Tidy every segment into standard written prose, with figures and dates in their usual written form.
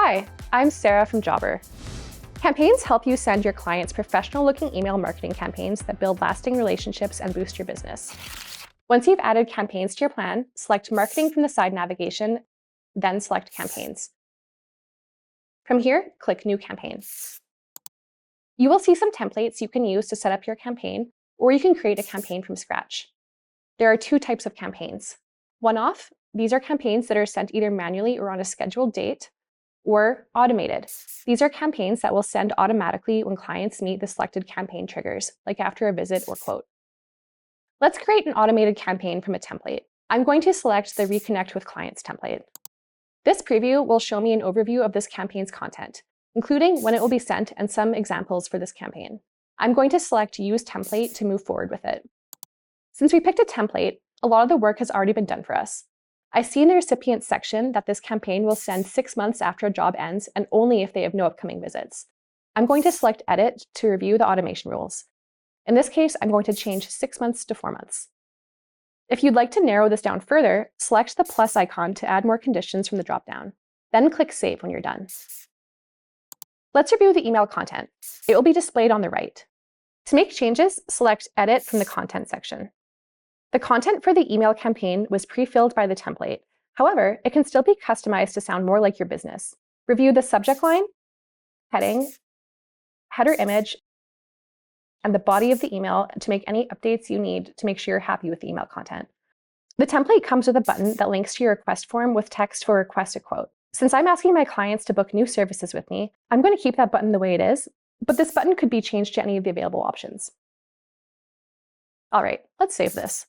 Hi, I'm Sarah from Jobber. Campaigns help you send your clients professional-looking email marketing campaigns that build lasting relationships and boost your business. Once you've added campaigns to your plan, select Marketing from the side navigation, then select Campaigns. From here, click New Campaign. You will see some templates you can use to set up your campaign, or you can create a campaign from scratch. There are two types of campaigns. One-off, these are campaigns that are sent either manually or on a scheduled date, or automated. These are campaigns that will send automatically when clients meet the selected campaign triggers, like after a visit or quote. Let's create an automated campaign from a template. I'm going to select the Reconnect with Clients template. This preview will show me an overview of this campaign's content, including when it will be sent and some examples for this campaign. I'm going to select Use Template to move forward with it. Since we picked a template, a lot of the work has already been done for us. I see in the recipient section that this campaign will send 6 months after a job ends and only if they have no upcoming visits. I'm going to select Edit to review the automation rules. In this case, I'm going to change 6 months to 4 months. If you'd like to narrow this down further, select the plus icon to add more conditions from the dropdown. Then click Save when you're done. Let's review the email content. It will be displayed on the right. To make changes, select Edit from the Content section. The content for the email campaign was pre-filled by the template. However, it can still be customized to sound more like your business. Review the subject line, heading, header image, and the body of the email to make any updates you need to make sure you're happy with the email content. The template comes with a button that links to your request form with text for Request a Quote. Since I'm asking my clients to book new services with me, I'm going to keep that button the way it is, but this button could be changed to any of the available options. All right, let's save this.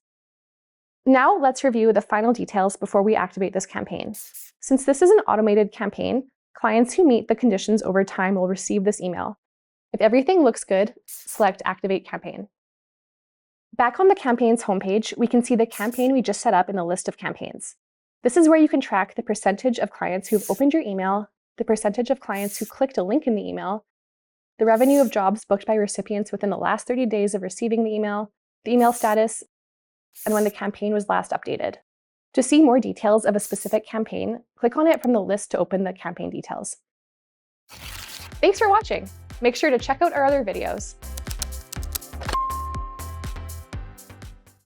Now let's review the final details before we activate this campaign. Since this is an automated campaign, clients who meet the conditions over time will receive this email. If everything looks good, select Activate Campaign. Back on the campaign's homepage, we can see the campaign we just set up in the list of campaigns. This is where you can track the percentage of clients who have opened your email, the percentage of clients who clicked a link in the email, the revenue of jobs booked by recipients within the last 30 days of receiving the email status, and when the campaign was last updated. To see more details of a specific campaign, click on it from the list to open the campaign details. Thanks for watching. Make sure to check out our other videos.